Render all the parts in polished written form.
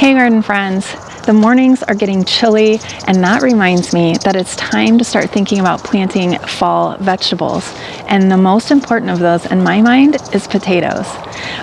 Hey garden friends, the mornings are getting chilly, and that reminds me that it's time to start thinking about planting fall vegetables. And the most important of those in my mind is potatoes.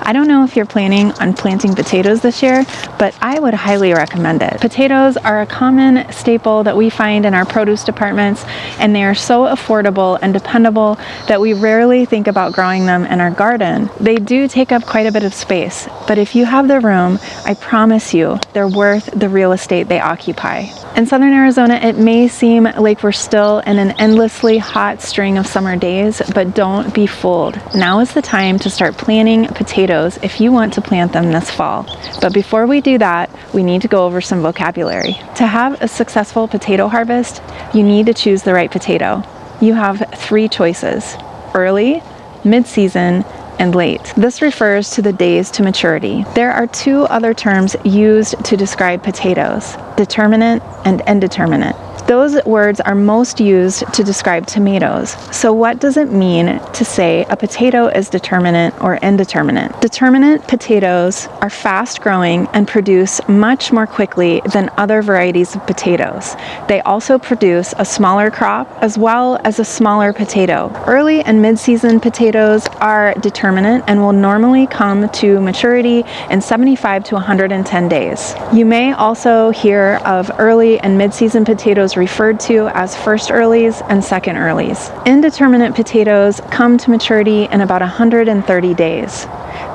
I don't know if you're planning on planting potatoes this year, but I would highly recommend it. Potatoes are a common staple that we find in our produce departments, and they are so affordable and dependable that we rarely think about growing them in our garden. They do take up quite a bit of space, but if you have the room, I promise you, they're worth the real estate they occupy. In southern Arizona, it may seem like we're still in an endlessly hot string of summer days, but don't be fooled. Now is the time to start planting potatoes if you want to plant them this fall. But before we do that, we need to go over some vocabulary. To have a successful potato harvest, you need to choose the right potato. You have 3 choices: early, mid-season, and late. This refers to the days to maturity. There are 2 other terms used to describe potatoes: determinate and indeterminate. Those words are most used to describe tomatoes. So what does it mean to say a potato is determinate or indeterminate? Determinate potatoes are fast growing and produce much more quickly than other varieties of potatoes. They also produce a smaller crop as well as a smaller potato. Early and mid-season potatoes are determinate and will normally come to maturity in 75 to 110 days. You may also hear of early and mid-season potatoes referred to as first earlies and second earlies. Indeterminate potatoes come to maturity in about 130 days.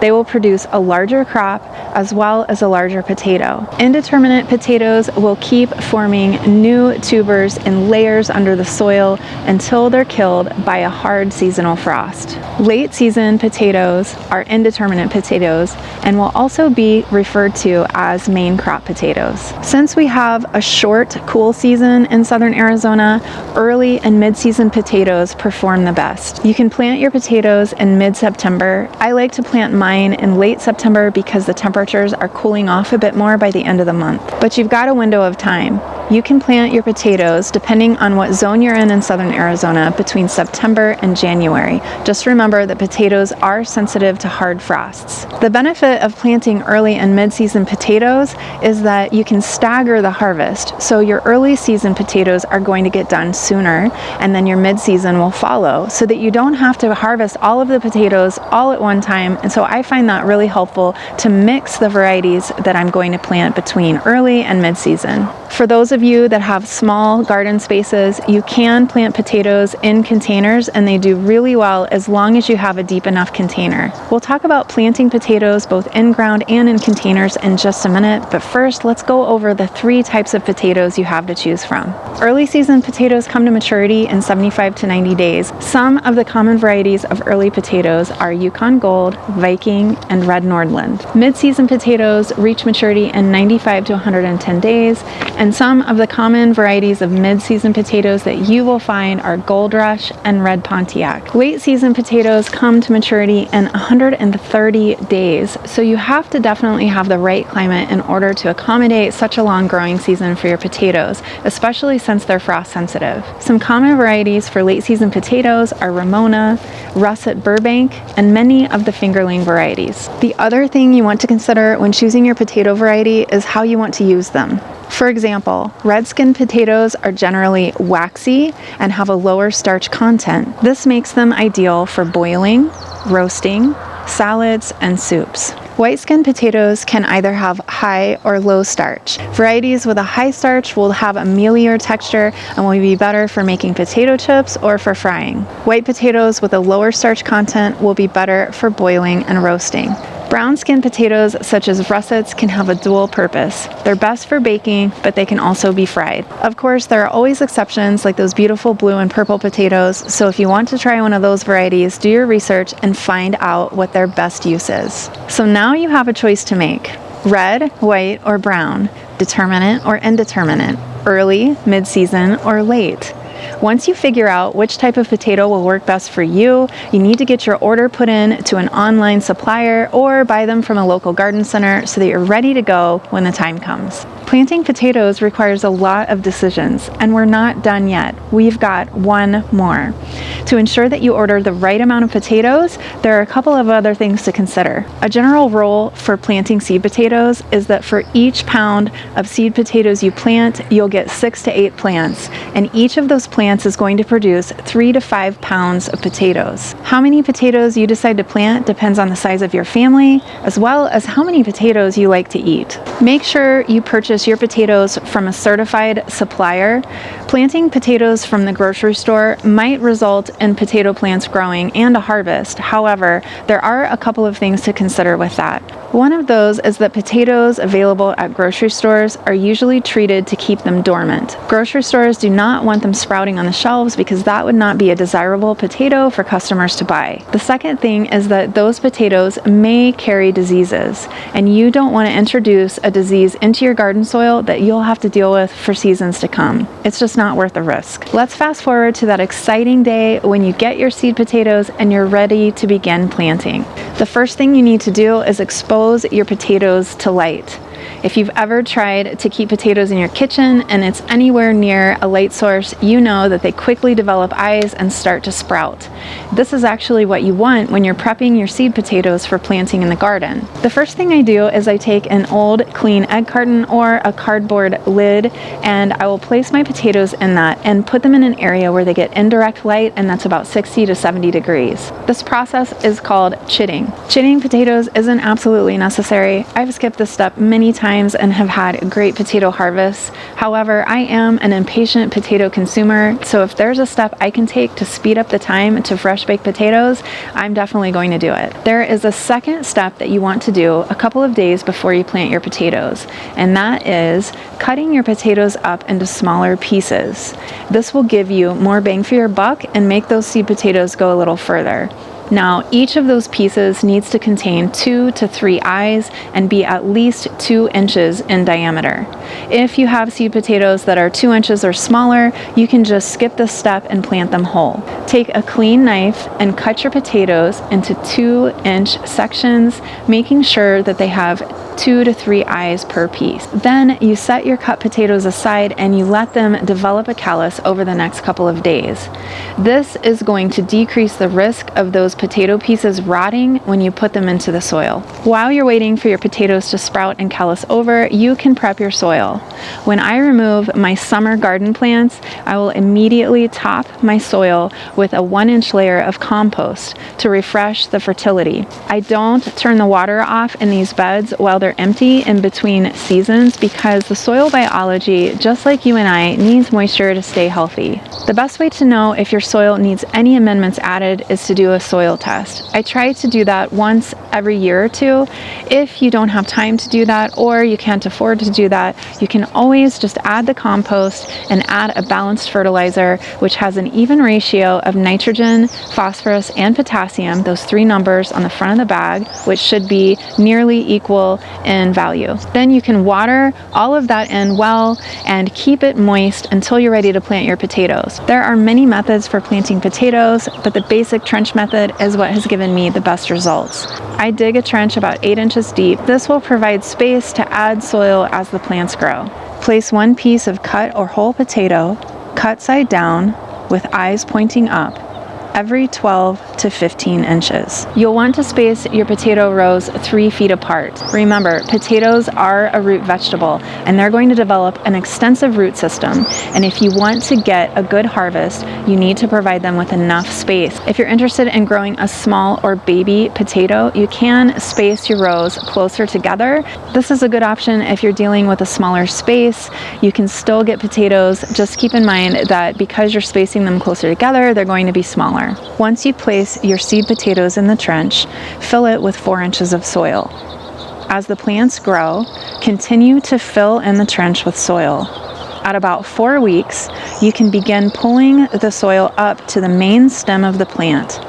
They will produce a larger crop as well as a larger potato. Indeterminate potatoes will keep forming new tubers in layers under the soil until they're killed by a hard seasonal frost. Late season potatoes are indeterminate potatoes and will also be referred to as main crop potatoes. Since we have a short, cool season in southern Arizona, early and mid-season potatoes perform the best. You can plant your potatoes in mid-September. I like to plant mine in late September because the temperatures are cooling off a bit more by the end of the month. But you've got a window of time. You can plant your potatoes, depending on what zone you're in southern Arizona, between September and January. Just remember that potatoes are sensitive to hard frosts. The benefit of planting early and mid-season potatoes is that you can stagger the harvest. So your early season potatoes are going to get done sooner, and then your mid-season will follow, so that you don't have to harvest all of the potatoes all at one time. And so I find that really helpful to mix the varieties that I'm going to plant between early and mid-season. For those of you that have small garden spaces, you can plant potatoes in containers, and they do really well as long as you have a deep enough container. We'll talk about planting potatoes both in ground and in containers in just a minute, but first let's go over the 3 types of potatoes you have to choose from. Early season potatoes come to maturity in 75 to 90 days. Some of the common varieties of early potatoes are Yukon Gold, Viking, and Red Nordland. Mid-season potatoes reach maturity in 95 to 110 days, and some of the common varieties of mid-season potatoes that you will find are Gold Rush and Red Pontiac. Late season potatoes come to maturity in 130 days, so you have to definitely have the right climate in order to accommodate such a long growing season for your potatoes, especially since they're frost sensitive. Some common varieties for late season potatoes are Ramona, Russet Burbank, and many of the fingerling varieties. The other thing you want to consider when choosing your potato variety is how you want to use them. For example, red-skin potatoes are generally waxy and have a lower starch content. This makes them ideal for boiling, roasting, salads, and soups. White-skin potatoes can either have high or low starch. Varieties with a high starch will have a mealier texture and will be better for making potato chips or for frying. White potatoes with a lower starch content will be better for boiling and roasting. Brown-skin potatoes, such as russets, can have a dual purpose. They're best for baking, but they can also be fried. Of course, there are always exceptions, like those beautiful blue and purple potatoes, so if you want to try one of those varieties, do your research and find out what their best use is. So now you have a choice to make: red, white, or brown, determinate or indeterminate, early, mid-season, or late. Once you figure out which type of potato will work best for you, you need to get your order put in to an online supplier or buy them from a local garden center so that you're ready to go when the time comes. Planting potatoes requires a lot of decisions, and we're not done yet. We've got one more. To ensure that you order the right amount of potatoes, there are a couple of other things to consider. A general rule for planting seed potatoes is that for each pound of seed potatoes you plant, you'll get 6 to 8 plants, and each of those plants is going to produce 3 to 5 pounds of potatoes. How many potatoes you decide to plant depends on the size of your family, as well as how many potatoes you like to eat. Make sure you purchase your potatoes from a certified supplier. Planting potatoes from the grocery store might result in potato plants growing and a harvest. However, there are a couple of things to consider with that. One of those is that potatoes available at grocery stores are usually treated to keep them dormant. Grocery stores do not want them sprouting on the shelves because that would not be a desirable potato for customers to buy. The second thing is that those potatoes may carry diseases, and you don't want to introduce a disease into your garden soil that you'll have to deal with for seasons to come. It's just not worth the risk. Let's fast forward to that exciting day when you get your seed potatoes and you're ready to begin planting. The first thing you need to do is expose your potatoes to light. If you've ever tried to keep potatoes in your kitchen and it's anywhere near a light source, you know that they quickly develop eyes and start to sprout. This is actually what you want when you're prepping your seed potatoes for planting in the garden. The first thing I do is I take an old clean egg carton or a cardboard lid, and I will place my potatoes in that and put them in an area where they get indirect light, and that's about 60 to 70 degrees. This process is called chitting. Chitting potatoes isn't absolutely necessary. I've skipped this step many times and have had great potato harvests. However, I am an impatient potato consumer, so if there's a step I can take to speed up the time to fresh baked potatoes, I'm definitely going to do it. There is a second step that you want to do a couple of days before you plant your potatoes, and that is cutting your potatoes up into smaller pieces. This will give you more bang for your buck and make those seed potatoes go a little further. Now, each of those pieces needs to contain 2 to 3 eyes and be at least 2 inches in diameter. If you have seed potatoes that are 2 inches or smaller, you can just skip this step and plant them whole. Take a clean knife and cut your potatoes into 2-inch sections, making sure that they have 2 to 3 eyes per piece. Then you set your cut potatoes aside and you let them develop a callus over the next couple of days. This is going to decrease the risk of those potato pieces rotting when you put them into the soil. While you're waiting for your potatoes to sprout and callus over, you can prep your soil. When I remove my summer garden plants, I will immediately top my soil with a 1-inch layer of compost to refresh the fertility. I don't turn the water off in these beds while they're empty in between seasons because the soil biology, just like you and I, needs moisture to stay healthy. The best way to know if your soil needs any amendments added is to do a soil test. I try to do that once every year or two. If you don't have time to do that or you can't afford to do that, you can always just add the compost and add a balanced fertilizer which has an even ratio of nitrogen, phosphorus, and potassium, those 3 numbers on the front of the bag, which should be nearly equal in value. Then you can water all of that in well and keep it moist until you're ready to plant your potatoes. There are many methods for planting potatoes, but the basic trench method is what has given me the best results. I dig a trench about 8 inches deep. This will provide space to add soil as the plants grow. Place 1 piece of cut or whole potato, cut side down, with eyes pointing up, every 12 to 15 inches. You'll want to space your potato rows 3 feet apart. Remember, potatoes are a root vegetable and they're going to develop an extensive root system, and if you want to get a good harvest, you need to provide them with enough space. If you're interested in growing a small or baby potato, you can space your rows closer together. This is a good option if you're dealing with a smaller space. You can still get potatoes, just keep in mind that because you're spacing them closer together, they're going to be smaller. Once you place your seed potatoes in the trench, fill it with 4 inches of soil. As the plants grow, continue to fill in the trench with soil. At about 4 weeks, you can begin pulling the soil up to the main stem of the plant.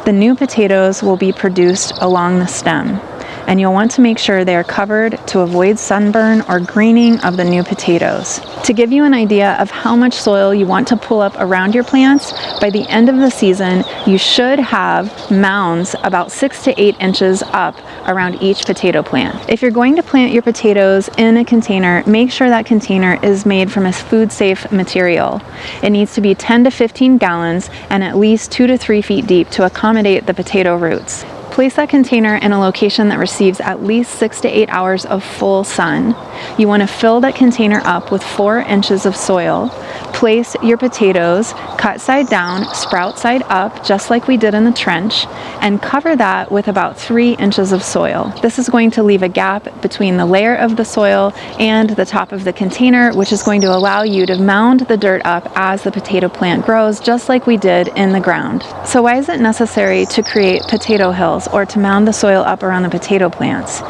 The new potatoes will be produced along the stem. and you'll want to make sure they are covered to avoid sunburn or greening of the new potatoes. To give you an idea of how much soil you want to pull up around your plants, by the end of the season, you should have mounds about 6 to 8 inches up around each potato plant. If you're going to plant your potatoes in a container, make sure that container is made from a food-safe material. It needs to be 10 to 15 gallons and at least 2 to 3 feet deep to accommodate the potato roots. Place that container in a location that receives at least 6 to 8 hours of full sun. You want to fill that container up with 4 inches of soil. Place your potatoes, cut side down, sprout side up, just like we did in the trench, and cover that with about 3 inches of soil. This is going to leave a gap between the layer of the soil and the top of the container, which is going to allow you to mound the dirt up as the potato plant grows, just like we did in the ground. So why is it necessary to create potato hills or to mound the soil up around the potato plants?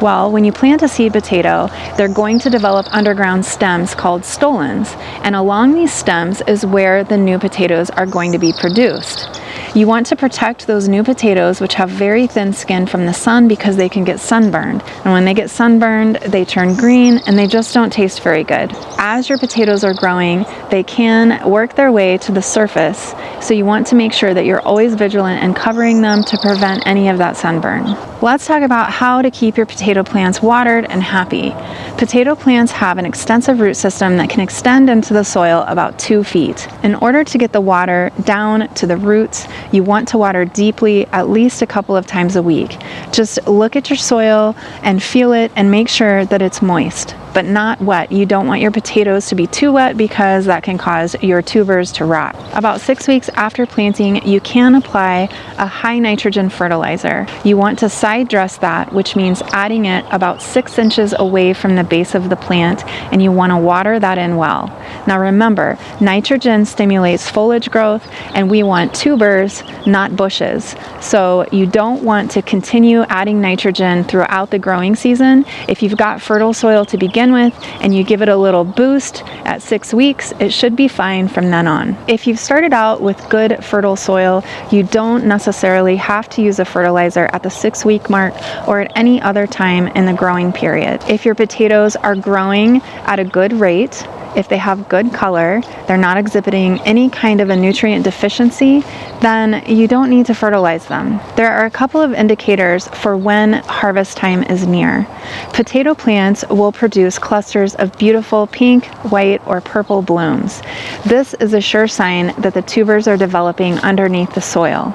Well, when you plant a seed potato, they're going to develop underground stems called stolons, and along these stems is where the new potatoes are going to be produced. You want to protect those new potatoes, which have very thin skin, from the sun because they can get sunburned. And when they get sunburned, they turn green and they just don't taste very good. As your potatoes are growing, they can work their way to the surface, so you want to make sure that you're always vigilant and covering them to prevent any of that sunburn. Let's talk about how to keep your potato plants watered and happy. Potato plants have an extensive root system that can extend into the soil about 2 feet. In order to get the water down to the roots, you want to water deeply at least a couple of times a week. Just look at your soil and feel it and make sure that it's moist, but not wet. You don't want your potatoes to be too wet because that can cause your tubers to rot. About 6 weeks after planting, you can apply a high nitrogen fertilizer. You want to side dress that, which means adding it about 6 inches away from the base of the plant, and you want to water that in well. Now remember, nitrogen stimulates foliage growth, and we want tubers, not bushes. So you don't want to continue adding nitrogen throughout the growing season. If you've got fertile soil to begin with and you give it a little boost at 6 weeks, it should be fine from then on. If you've started out with good fertile soil, you don't necessarily have to use a fertilizer at the 6-week mark or at any other time in the growing period. If your potatoes are growing at a good rate, if they have good color, they're not exhibiting any kind of a nutrient deficiency, then you don't need to fertilize them. There are a couple of indicators for when harvest time is near. Potato plants will produce clusters of beautiful pink, white, or purple blooms. This is a sure sign that the tubers are developing underneath the soil.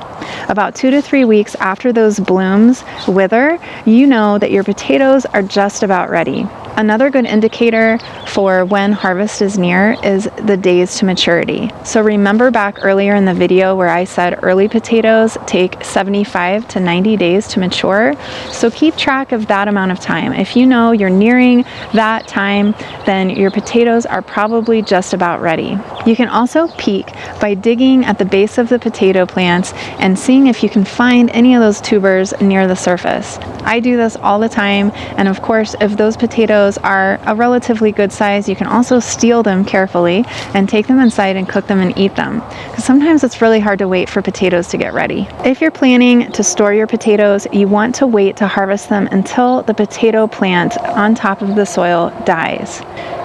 About 2 to 3 weeks after those blooms wither, you know that your potatoes are just about ready. Another good indicator for when harvest is near is the days to maturity. So remember back earlier in the video where I said early potatoes take 75 to 90 days to mature. So keep track of that amount of time. If you know you're nearing that time, then your potatoes are probably just about ready. You can also peek by digging at the base of the potato plants and seeing if you can find any of those tubers near the surface. I do this all the time, and of course, if those potatoes are a relatively good size, you can also steal them carefully and take them inside and cook them and eat them, because sometimes it's really hard to wait for potatoes to get ready. If you're planning to store your potatoes, you want to wait to harvest them until the potato plant on top of the soil dies.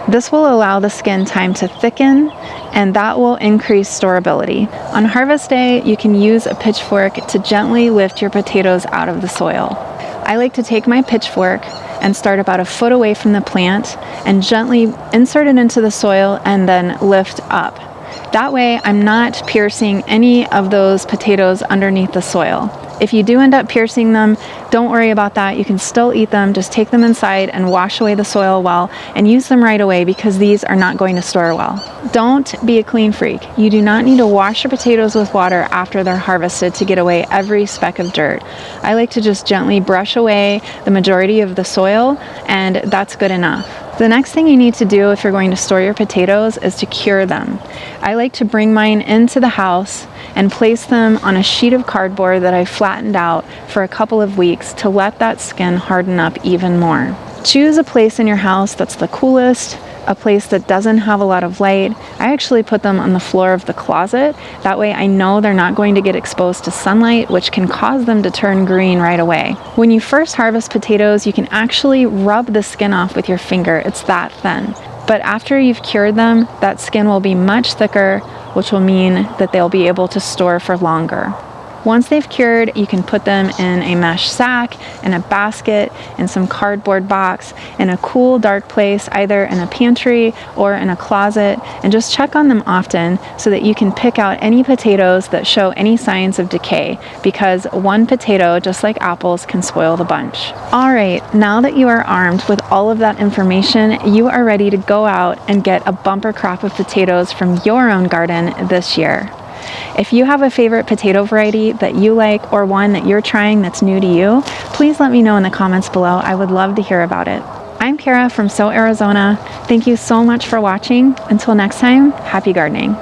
This will allow the skin time to thicken, and that will increase storability. On harvest day, you can use a pitchfork to gently lift your potatoes out of the soil. I like to take my pitchfork and start about a foot away from the plant and gently insert it into the soil and then lift up. That way, I'm not piercing any of those potatoes underneath the soil. If you do end up piercing them, don't worry about that. You can still eat them. Just take them inside and wash away the soil well and use them right away, because these are not going to store well. Don't be a clean freak. You do not need to wash your potatoes with water after they're harvested to get away every speck of dirt. I like to just gently brush away the majority of the soil, and that's good enough. The next thing you need to do if you're going to store your potatoes is to cure them. I like to bring mine into the house and place them on a sheet of cardboard that I flattened out for a couple of weeks to let that skin harden up even more. Choose a place in your house that's the coolest, a place that doesn't have a lot of light, I actually put them on the floor of the closet. That way I know they're not going to get exposed to sunlight, which can cause them to turn green right away. When you first harvest potatoes, you can actually rub the skin off with your finger. It's that thin. But after you've cured them, that skin will be much thicker, which will mean that they'll be able to store for longer. Once they've cured, you can put them in a mesh sack, in a basket, in some cardboard box, in a cool, dark place, either in a pantry or in a closet, and just check on them often so that you can pick out any potatoes that show any signs of decay, because one potato, just like apples, can spoil the bunch. All right, now that you are armed with all of that information, you are ready to go out and get a bumper crop of potatoes from your own garden this year. If you have a favorite potato variety that you like, or one that you're trying that's new to you, please let me know in the comments below. I would love to hear about it. I'm Kara from So Arizona. Thank you so much for watching. Until next time, happy gardening.